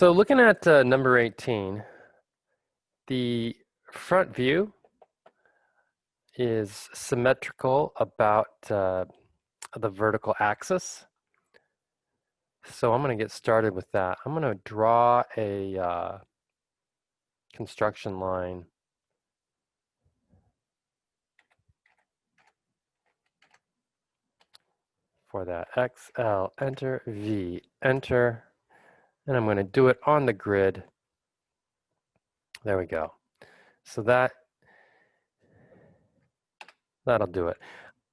So looking at number 18, the front view is symmetrical about the vertical axis. So I'm going to get started with that. I'm going to draw a construction line for that. XL, enter, V, enter, and I'm going to do it on the grid. There we go. So that'll do it.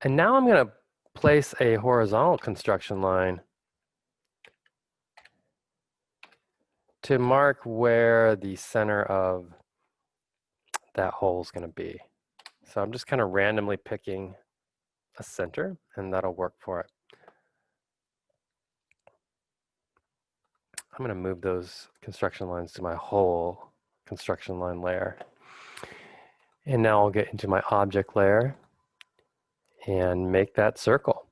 And now I'm going to place a horizontal construction line to mark where the center of that hole is going to be. So I'm just kind of randomly picking a center, and that'll work for it. I'm going to move those construction lines to my whole construction line layer. And now I'll get into my object layer and make that circle.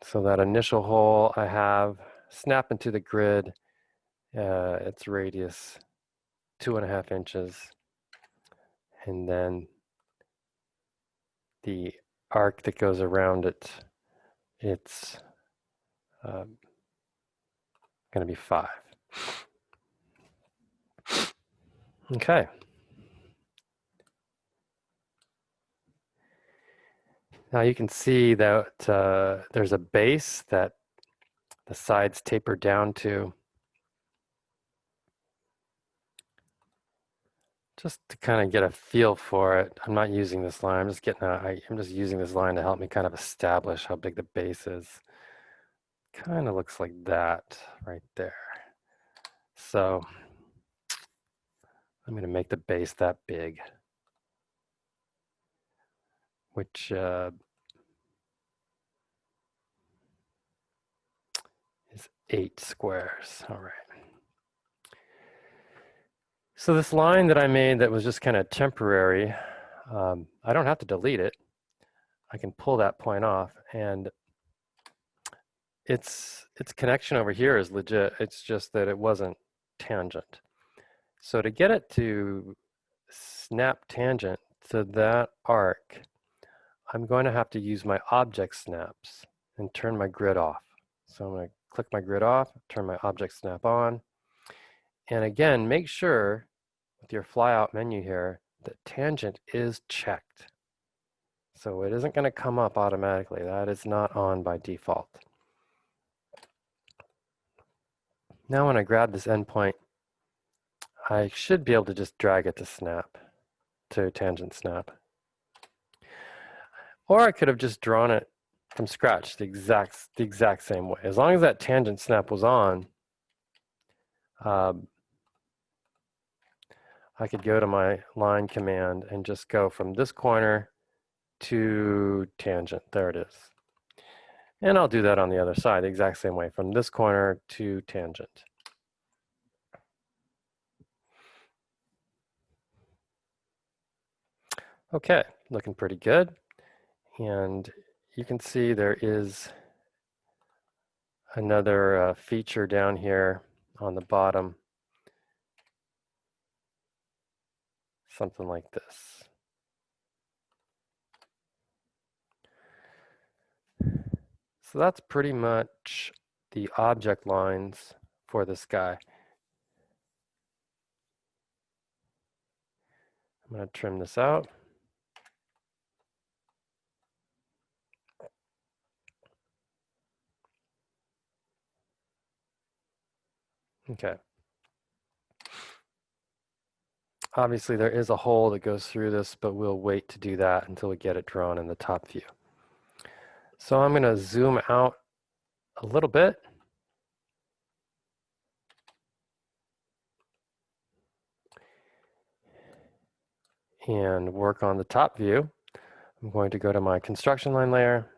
So that initial hole I have, snap into the grid, its radius 2.5 inches, and then the arc that goes around it, it's going to be 5. Okay. Now you can see that there's a base that the sides taper down to. Just to kind of get a feel for it, I'm not using this line. I'm just using this line to help me kind of establish how big the base is. Kind of looks like that right there. So I'm going to make the base that big, which is 8 squares. All right. So this line that I made that was just kind of temporary, I don't have to delete it. I can pull that point off, and its connection over here is legit. It's just that it wasn't tangent. So to get it to snap tangent to that arc, I'm going to have to use my object snaps and turn my grid off. So I'm going to click my grid off, turn my object snap on, and again, make sure with your flyout menu here that tangent is checked. So it isn't going to come up automatically. That is not on by default. Now when I grab this endpoint, I should be able to just drag it to snap, to tangent snap. Or I could have just drawn it from scratch the exact same way. As long as that tangent snap was on, I could go to my line command and just go from this corner to tangent. There it is. And I'll do that on the other side the exact same way, from this corner to tangent. Okay, looking pretty good. And you can see there is another feature down here on the bottom, something like this. So that's pretty much the object lines for this guy. I'm going to trim this out. Okay. Obviously there is a hole that goes through this, but we'll wait to do that until we get it drawn in the top view. So I'm going to zoom out a little bit. And work on the top view. I'm going to go to my construction line layer,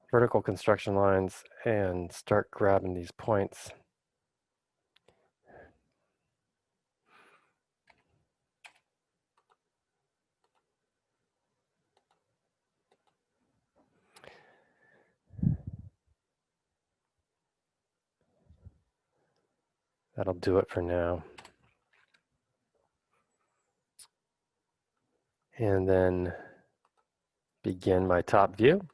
vertical construction lines, and start grabbing these points. That'll do it for now. And then begin my top view.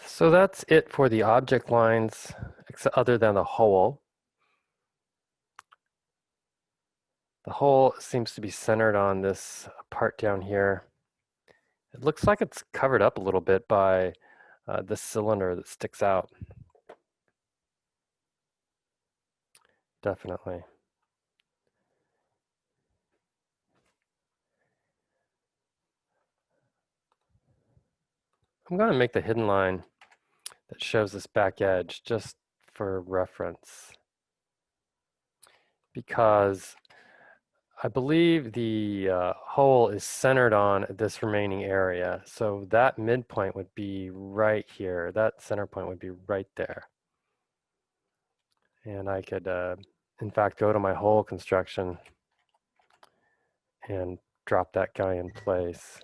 So that's it for the object lines, other than the hole. The hole seems to be centered on this part down here. It looks like it's covered up a little bit by this cylinder that sticks out. Definitely. I'm going to make the hidden line that shows this back edge just for reference, because I believe the hole is centered on this remaining area. So that midpoint would be right here. That center point would be right there. And I could, in fact, go to my hole construction and drop that guy in place.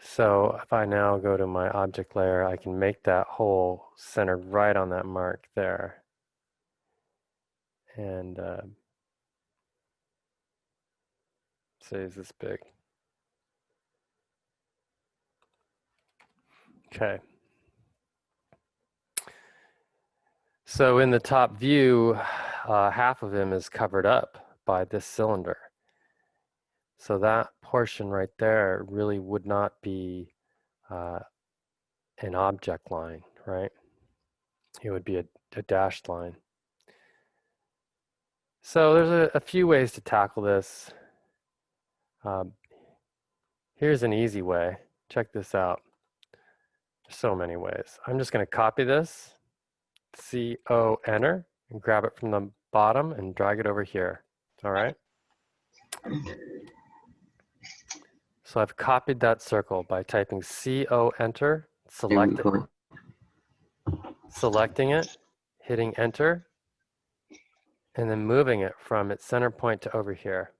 So if I now go to my object layer, I can make that hole centered right on that mark there. And say, is this big? Okay. So in the top view, half of him is covered up by this cylinder. So that portion right there really would not be an object line, right? It would be a dashed line. So there's a few ways to tackle this. Here's an easy way. Check this out. There's so many ways. I'm just going to copy this, CO, enter, and grab it from the bottom and drag it over here. All right? So I've copied that circle by typing CO, enter, selecting it, hitting enter, and then moving it from its center point to over here.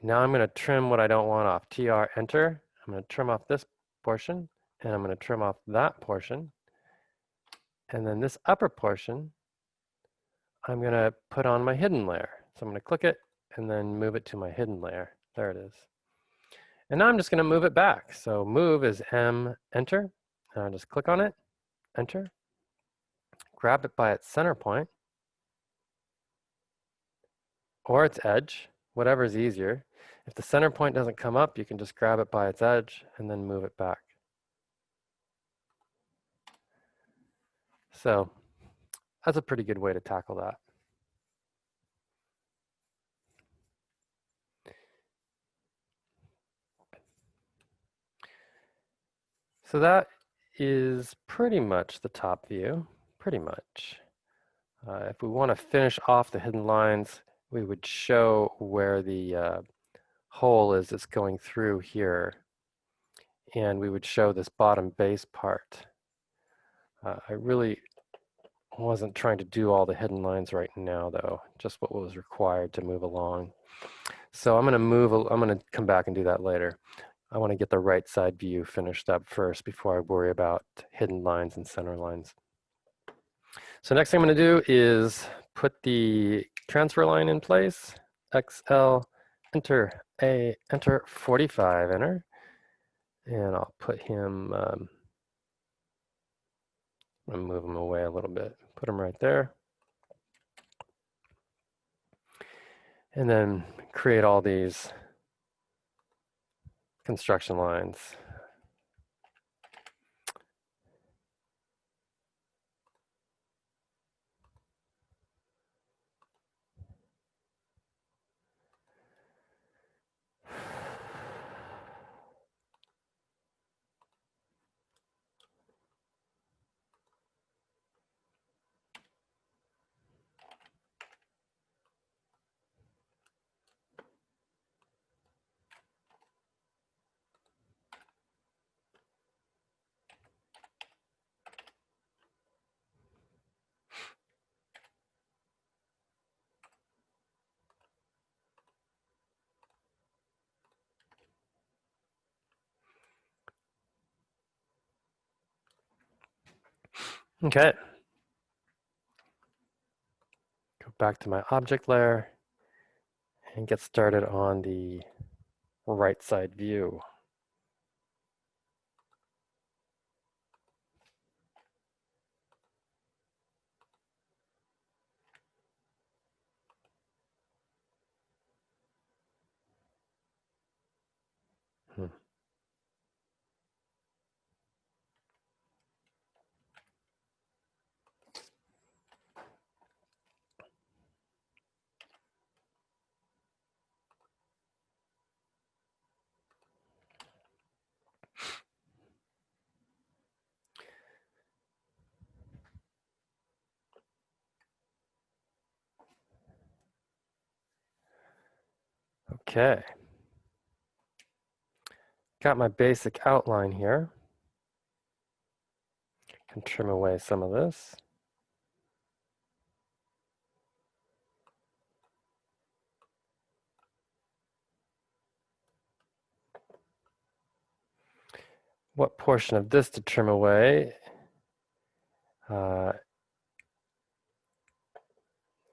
Now I'm going to trim what I don't want off. TR, enter. I'm going to trim off this portion, and I'm going to trim off that portion. And then this upper portion, I'm going to put on my hidden layer. So I'm going to click it and then move it to my hidden layer. There it is. And now I'm just going to move it back. So move is M, enter. And I'll just click on it, enter. Grab it by its center point or its edge, whatever is easier. If the center point doesn't come up, you can just grab it by its edge and then move it back. So that's a pretty good way to tackle that. So that is pretty much the top view, pretty much. If we want to finish off the hidden lines, we would show where the hole is that's going through here. And we would show this bottom base part. I really wasn't trying to do all the hidden lines right now, though, just what was required to move along. So I'm going to come back and do that later. I want to get the right side view finished up first before I worry about hidden lines and center lines. So next thing I'm going to do is put the transfer line in place. XL, enter, enter 45, enter. And I'll put him I'm going to move them away a little bit. Put them right there. And then create all these construction lines. Okay. Go back to my object layer and get started on the right side view. Okay. Got my basic outline here. Can trim away some of this. What portion of this to trim away?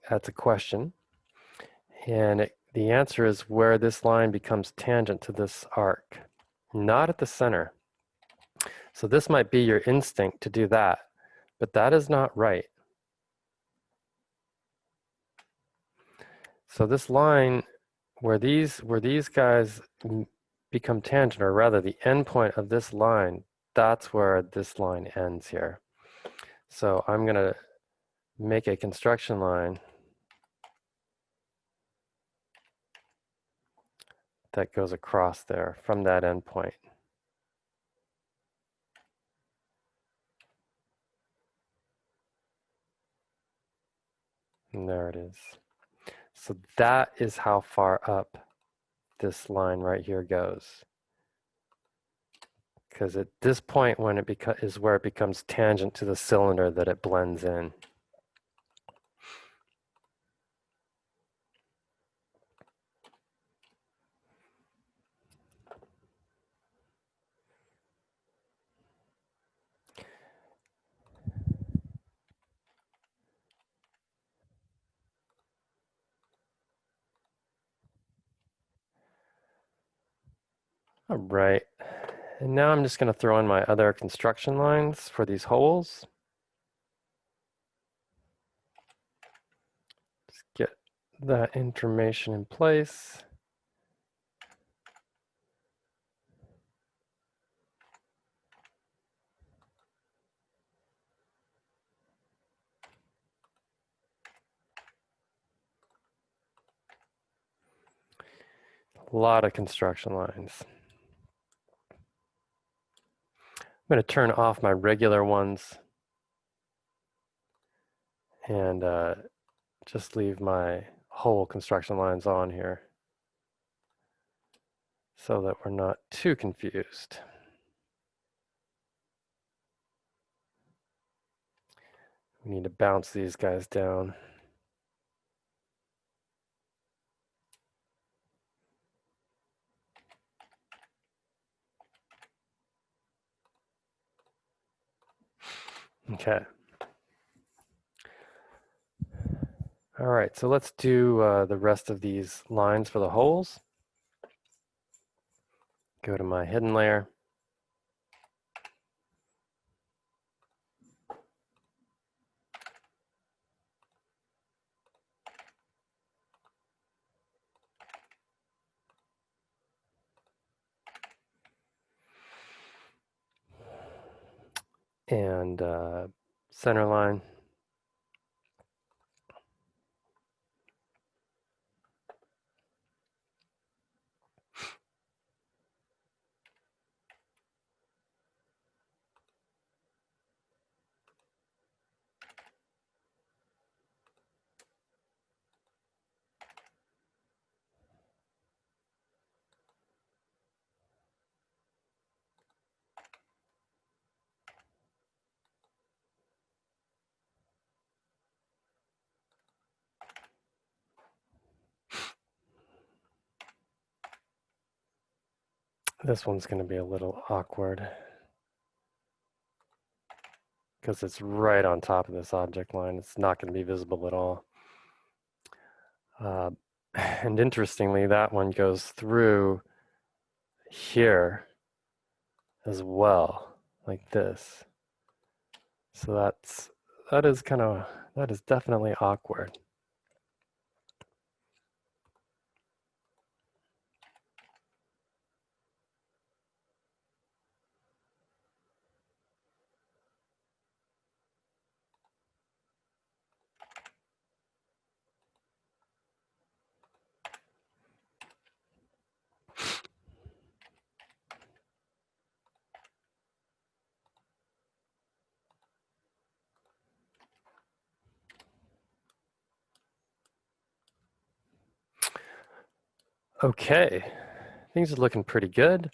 That's a question. And the answer is where this line becomes tangent to this arc, not at the center. So this might be your instinct to do that, but that is not right. So this line, where these guys become tangent, or rather the end point of this line, that's where this line ends here. So I'm going to make a construction line that goes across there from that end point. And there it is. So that is how far up this line right here goes. Because at this point when it is where it becomes tangent to the cylinder that it blends in. All right, and now I'm just going to throw in my other construction lines for these holes. Just get that information in place. A lot of construction lines. I'm going to turn off my regular ones and just leave my hole construction lines on here so that we're not too confused. We need to bounce these guys down. Okay. All right, so let's do the rest of these lines for the holes. Go to my hidden layer. and center line. This one's going to be a little awkward because it's right on top of this object line. It's not going to be visible at all. And interestingly, that one goes through here as well, like this. So that is definitely awkward. Okay, things are looking pretty good.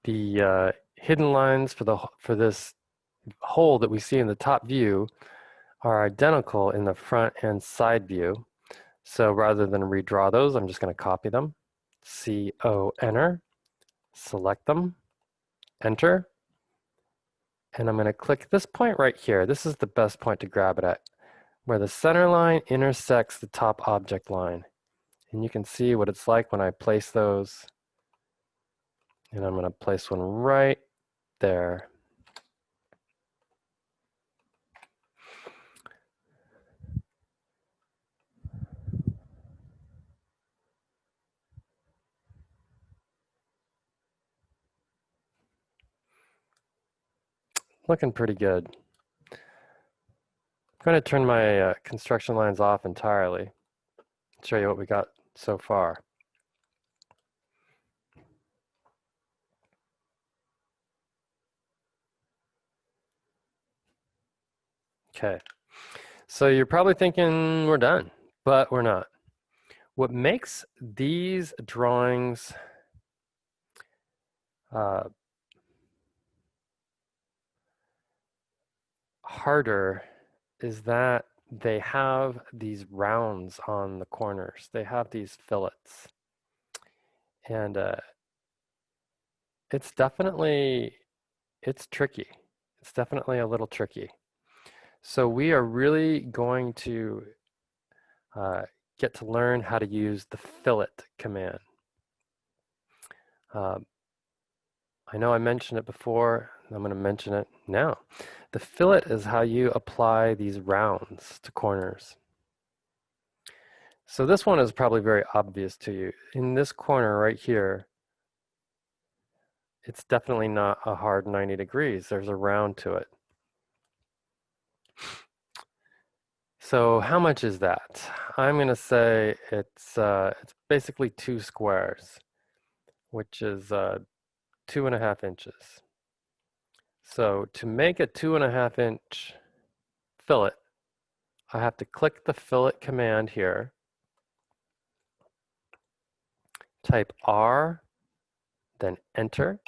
The hidden lines for this hole that we see in the top view are identical in the front and side view. So rather than redraw those, I'm just going to copy them. CO, enter, select them, enter, and I'm going to click this point right here. This is the best point to grab it at, where the center line intersects the top object line. And you can see what it's like when I place those. And I'm going to place one right there. Looking pretty good. I'm going to turn my construction lines off entirely. Show you what we got so far. Okay, so you're probably thinking we're done, but we're not. What makes these drawings harder is that they have these rounds on the corners. They have these fillets. And it's tricky. It's definitely a little tricky. So we are really going to get to learn how to use the fillet command. I know I mentioned it before, I'm going to mention it now. The fillet is how you apply these rounds to corners. So this one is probably very obvious to you. In this corner right here, it's definitely not a hard 90 degrees. There's a round to it. So how much is that? I'm going to say it's basically 2 squares, which is 2.5 inches. So to make a 2.5 inch fillet, I have to click the fillet command here, type R, then enter,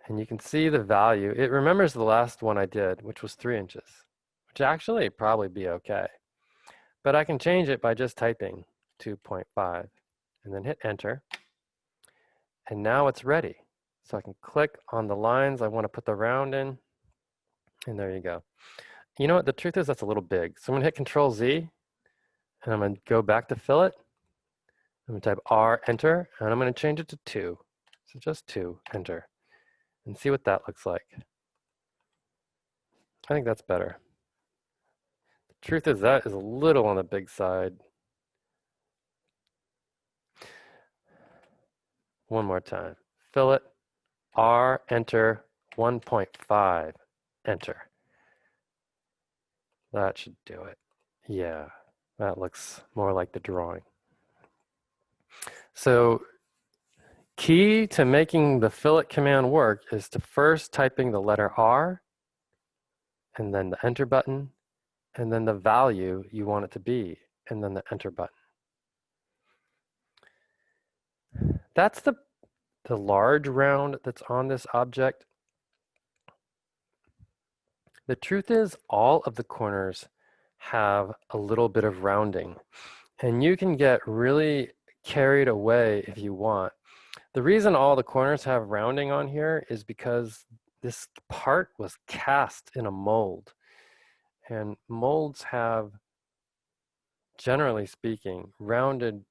and you can see the value. It remembers the last one I did, which was 3 inches, which actually probably be okay. But I can change it by just typing 2.5 and then hit enter. And now it's ready. So I can click on the lines I want to put the round in, and there you go. You know what, the truth is that's a little big. So I'm gonna hit Control Z, and I'm gonna go back to fillet. I'm gonna type R, enter, and I'm gonna change it to 2. So just 2, enter, and see what that looks like. I think that's better. The truth is that is a little on the big side. One more time. Fillet, R, enter, 1.5. enter. That should do it. Yeah, that looks more like the drawing. So key to making the fillet command work is to first typing the letter R and then the enter button and then the value you want it to be and then the enter button. That's the large round that's on this object. The truth is all of the corners have a little bit of rounding, and you can get really carried away if you want. The reason all the corners have rounding on here is because this part was cast in a mold, and molds have, generally speaking, rounded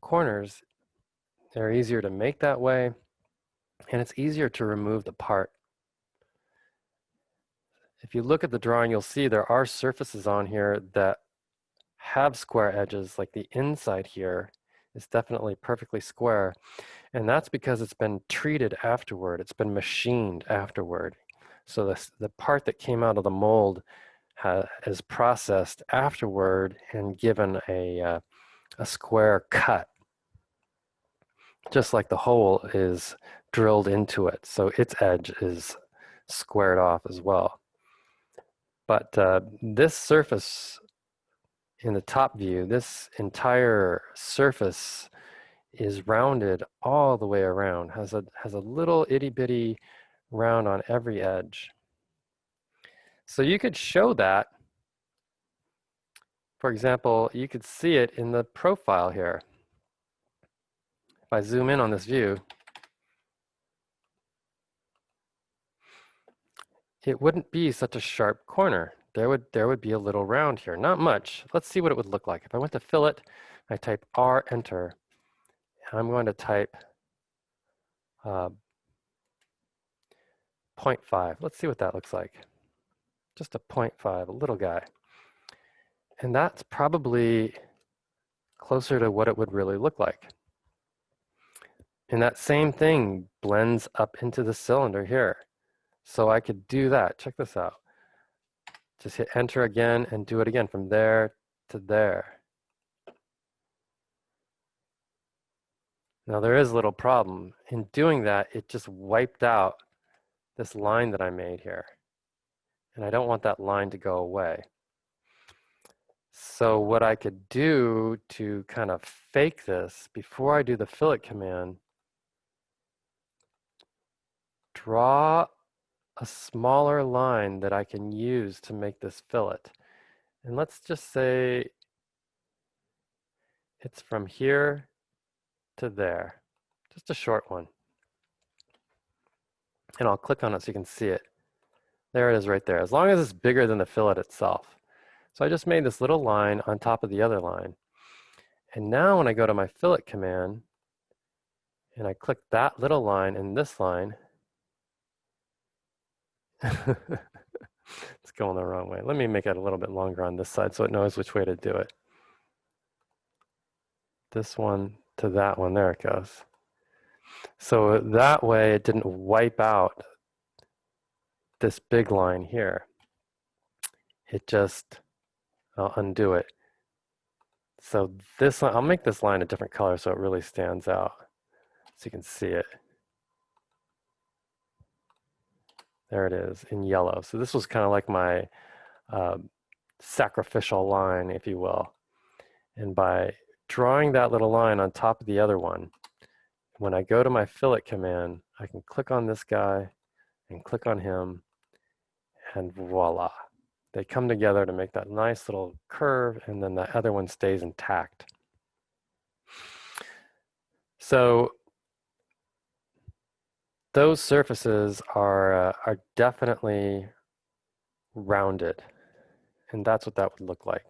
corners. They're easier to make that way, and it's easier to remove the part. If you look at the drawing, you'll see there are surfaces on here that have square edges, like the inside here is definitely perfectly square, and that's because it's been treated afterward. It's been machined afterward. So the part that came out of the mold is processed afterward and given a square cut, just like the hole is drilled into it. So its edge is squared off as well. But this surface in the top view, this entire surface is rounded all the way around, has a little itty bitty round on every edge. So you could show that. For example, you could see it in the profile here. If I zoom in on this view, it wouldn't be such a sharp corner. There would be a little round here, not much. Let's see what it would look like. If I went to fillet, I type R, enter. I'm going to type 0.5. Let's see what that looks like. Just a 0.5, a little guy. And that's probably closer to what it would really look like. And that same thing blends up into the cylinder here. So I could do that. Check this out. Just hit enter again and do it again from there to there. Now there is a little problem. In doing that, it just wiped out this line that I made here. And I don't want that line to go away. So what I could do to kind of fake this, before I do the fillet command, draw a smaller line that I can use to make this fillet. And let's just say it's from here to there, just a short one. And I'll click on it so you can see it. There it is right there, as long as it's bigger than the fillet itself. So I just made this little line on top of the other line. And now when I go to my fillet command, and I click that little line and this line, it's going the wrong way. Let me make it a little bit longer on this side so it knows which way to do it. This one to that one, there it goes. So that way it didn't wipe out this big line here. It just, I'll undo it. So this line, I'll make this line a different color so it really stands out, so you can see it. There it is in yellow. So this was kind of like my sacrificial line, if you will. And by drawing that little line on top of the other one, when I go to my fillet command, I can click on this guy and click on him, and voila. They come together to make that nice little curve, and then the other one stays intact. So those surfaces are definitely rounded, and that's what that would look like.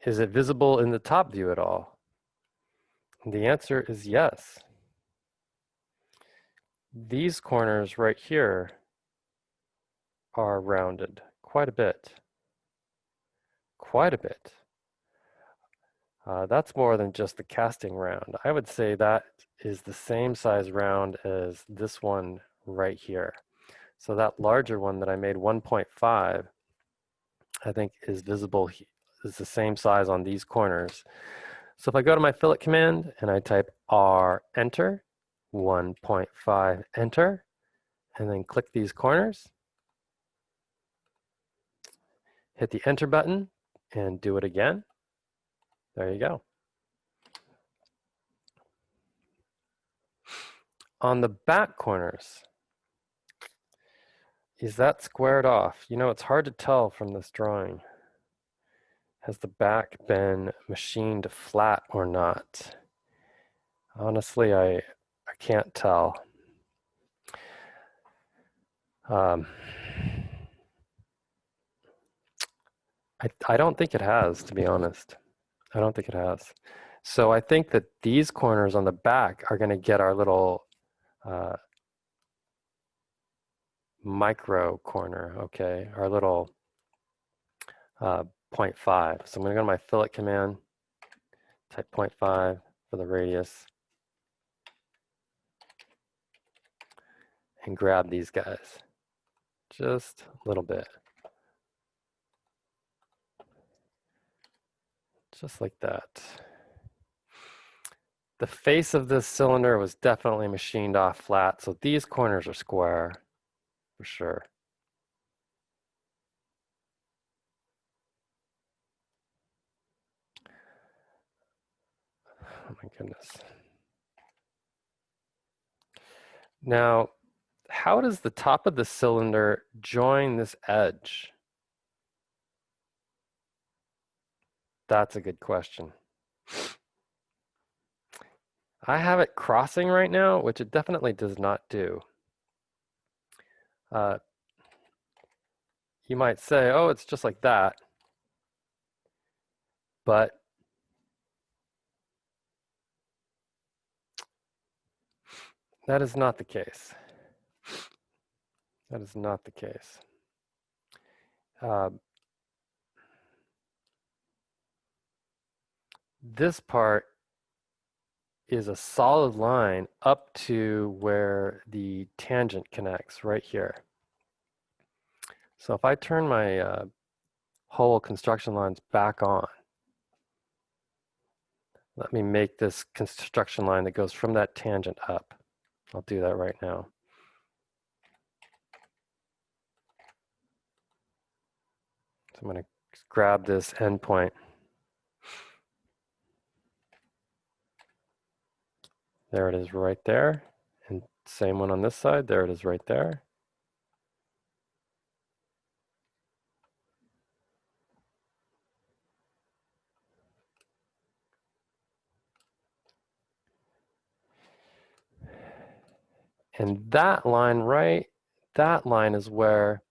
Is it visible in the top view at all? And the answer is yes. These corners right here are rounded quite a bit. Quite a bit. That's more than just the casting round. I would say that is the same size round as this one right here. So that larger one that I made 1.5, I think is visible, is the same size on these corners. So if I go to my fillet command and I type R, enter, 1.5, enter, and then click these corners, hit the enter button and do it again. There you go. On the back corners, is that squared off? You know, it's hard to tell from this drawing. Has the back been machined flat or not? Honestly, I can't tell. Um, I don't think it has, to be honest. I don't think it has. So I think that these corners on the back are going to get our little micro corner, okay? Our little 0.5. So I'm going to go to my fillet command, type 0.5 for the radius, and grab these guys. Just a little bit. Just like that. The face of this cylinder was definitely machined off flat, so these corners are square for sure. Oh my goodness. Now, how does the top of the cylinder join this edge? That's a good question. I have it crossing right now, which it definitely does not do. You might say, oh, it's just like that. But that is not the case. That is not the case. This part is a solid line up to where the tangent connects right here. So if I turn my whole construction lines back on, let me make this construction line that goes from that tangent up. I'll do that right now. So I'm going to grab this endpoint. There it is right there. And same one on this side. There it is right there. And that line that line is where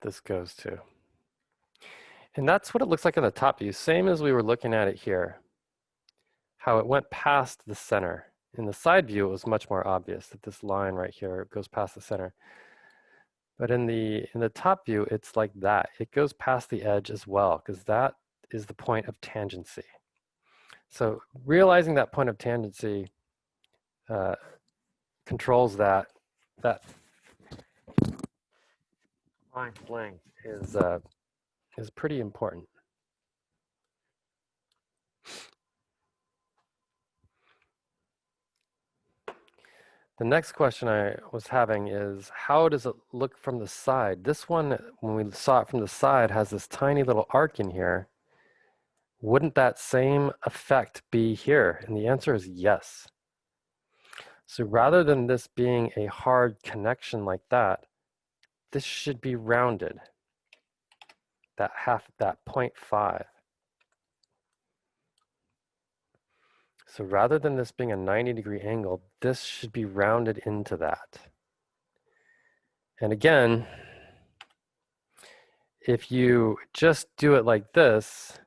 this goes to. And that's what it looks like in the top view, same as we were looking at it here, how it went past the center. In the side view, it was much more obvious that this line right here goes past the center. But in the top view, it's like that. It goes past the edge as well, because that is the point of tangency. So realizing that point of tangency controls that line length is pretty important. The next question I was having is, how does it look from the side? This one, when we saw it from the side, has this tiny little arc in here. Wouldn't that same effect be here? And the answer is yes. So rather than this being a hard connection like that, this should be rounded, that 0.5. So rather than this being a 90-degree angle, this should be rounded into that. And again, if you just do it like this,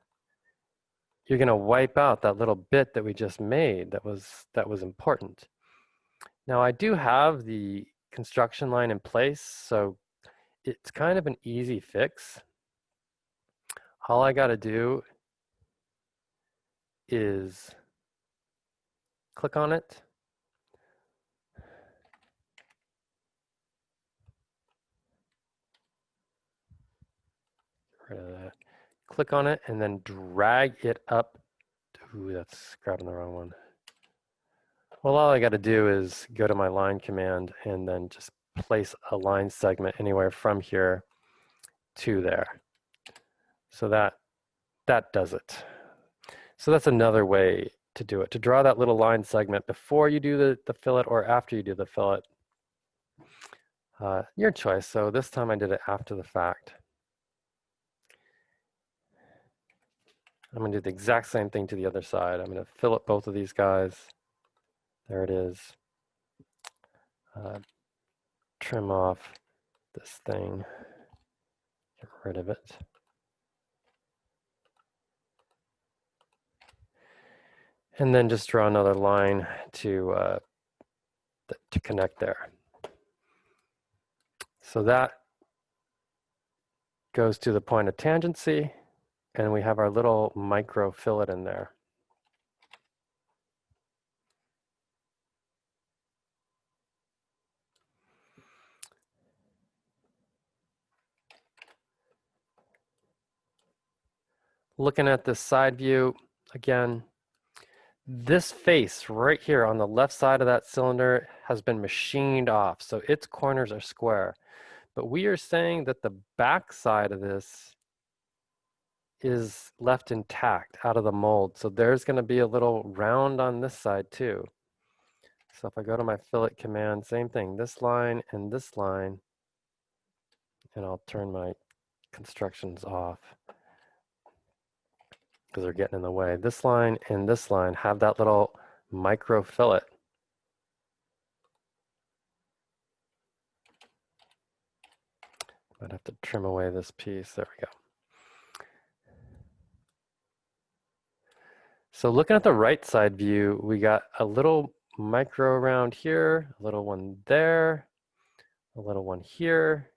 you're going to wipe out that little bit that we just made that was important. Now I do have the construction line in place, so it's kind of an easy fix. All I got to do is click on it. Get rid of that. Click on it and then drag it up. Ooh, that's grabbing the wrong one. Well, all I got to do is go to my line command and then just place a line segment anywhere from here to there. So that does it. So that's another way to do it, to draw that little line segment before you do the fillet or after you do the fillet. Your choice. So this time I did it after the fact. I'm going to do the exact same thing to the other side. I'm going to fillet both of these guys. There it is. Trim off this thing. Get rid of it. And then just draw another line to connect there. So that goes to the point of tangency, and we have our little micro fillet in there. Looking at this side view, again, this face right here on the left side of that cylinder has been machined off, so its corners are square. But we are saying that the back side of this is left intact out of the mold. So there's going to be a little round on this side too. So if I go to my fillet command, same thing, this line and this line, and I'll turn my constructions off because they're getting in the way. This line and this line have that little micro fillet. I'd have to trim away this piece. There we go. So looking at the right side view, we got a little micro around here, a little one there, a little one here.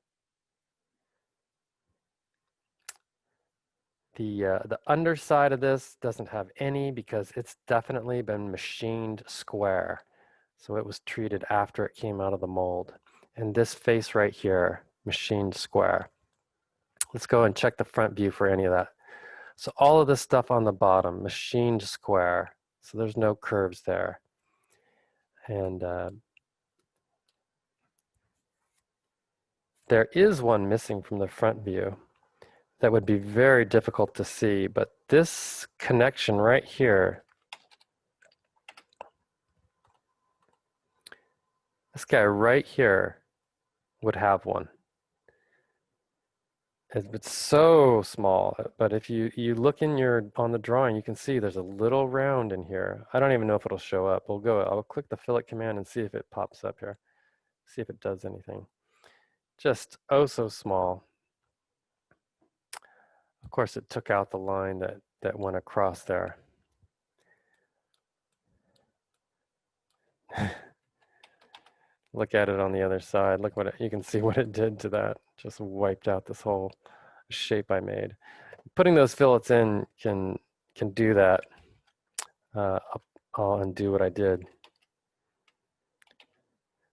The underside of this doesn't have any because it's definitely been machined square. So it was treated after it came out of the mold. And this face right here, machined square. Let's go and check the front view for any of that. So all of this stuff on the bottom, machined square. So there's no curves there. And there is one missing from the front view that would be very difficult to see, but this connection right here, this guy right here would have one. It's so small, but if you look on the drawing, you can see there's a little round in here. I don't even know if it'll show up. I'll click the fillet command and see if it pops up here. See if it does anything. Just oh so small. Of course, it took out the line that went across there. Look at it on the other side. Look you can see what it did to that. Just wiped out this whole shape I made. Putting those fillets in can do that. I'll undo what I did,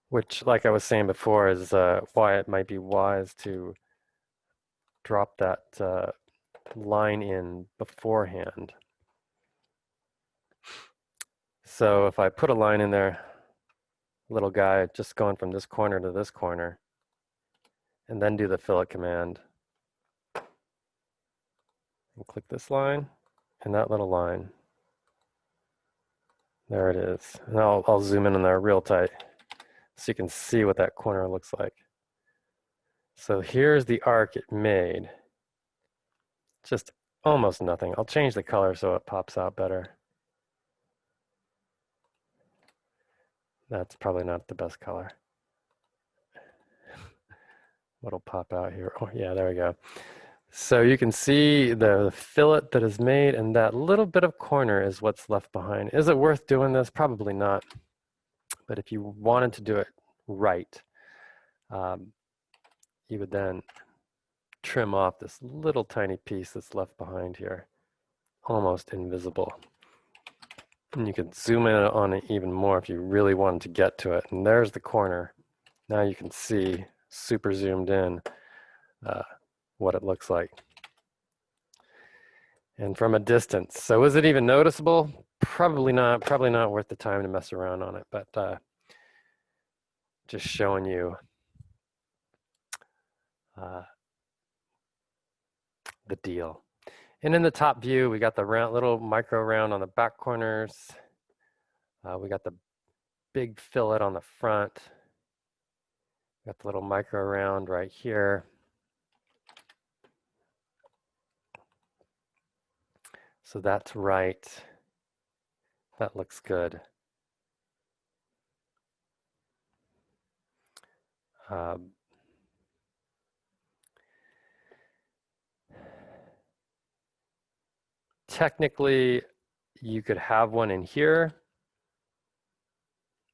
which, like I was saying before, is why it might be wise to drop that line in beforehand. So if I put a line in there, little guy just going from this corner to this corner, and then do the fillet command, and click this line and that little line. There it is. And I'll zoom in on there real tight so you can see what that corner looks like. So here's the arc it made. Just almost nothing. I'll change the color so it pops out better. That's probably not the best color. What'll pop out here? Oh yeah, there we go. So you can see the fillet that is made, and that little bit of corner is what's left behind. Is it worth doing this? Probably not. But if you wanted to do it right, um, you would then trim off this little tiny piece that's left behind here, almost invisible. And you can zoom in on it even more if you really wanted to get to it. And there's the corner. Now you can see, super zoomed in, what it looks like. And from a distance. So is it even noticeable? Probably not. Probably not worth the time to mess around on it. But just showing you the deal. And in the top view, we got the round, little micro round on the back corners. We got the big fillet on the front. Got the little micro round right here. So that's right. That looks good. Technically, you could have one in here.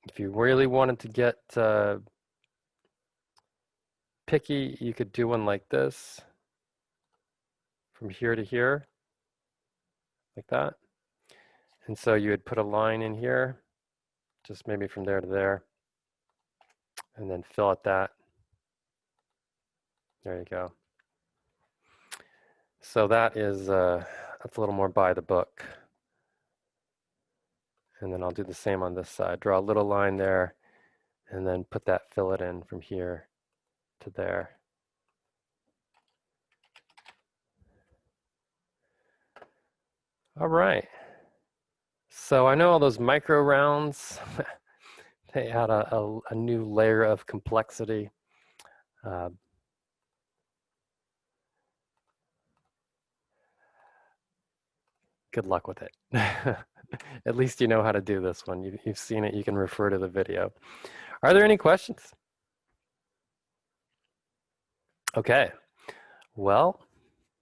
If you really wanted to get picky, you could do one like this, from here to here, like that. And so you would put a line in here, just maybe from there to there, and then fillet that. There you go. So that is, that's a little more by the book. And then I'll do the same on this side. Draw a little line there, and then put that fillet in from here to there. All right. So I know all those micro rounds, they add a new layer of complexity. Good luck with it. At least you know how to do this one. You've seen it, you can refer to the video. Are there any questions? Okay, well,